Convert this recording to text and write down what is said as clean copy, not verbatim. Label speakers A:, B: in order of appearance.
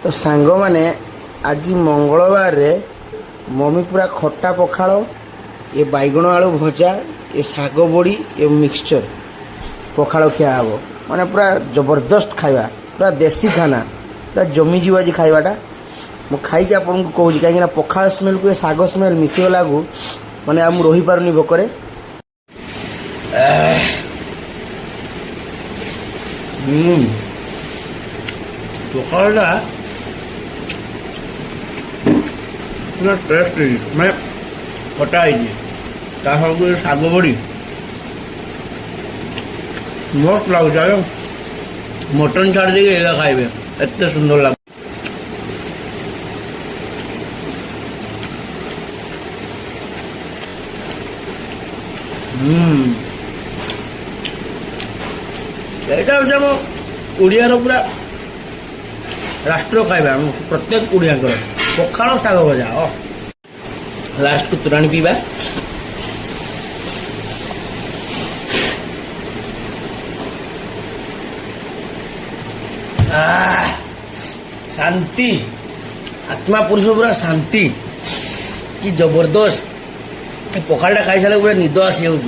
A: तो सांग मैंने आज मंगलवार रे मम्मी पूरा खट्टा पखाड़ ये बैगण आलू भजा ये साग बड़ी ये मिक्सचर पखाड़ खिया हे माने पूरा जबरदस्त खाଇବା पूरा देसी खाना पूरा जमी जीव आज खाइबाटा मु खाई आपन को कहूँ कहीं पखाड़ स्मेल को साग स्मेल मिसीगला को मैंने आ रही पारुनी भोकरे पखाड़ा पूरा टेस्ट मैं खटा है साग बड़ी मस्त लगुच मटन छाड़ दे खाइबे एत सुंदर लग यहाँ ओडियार पूरा राष्ट्र खाଇବା प्रत्येक ओडिया पखाड़ साग भजा लास्ट को तुराणी पीवा शांति आत्मा पुरुष पूरा शांति कि जबरदस्त पखाड़ा खाई सारे पूरा निद आसी जाऊँ।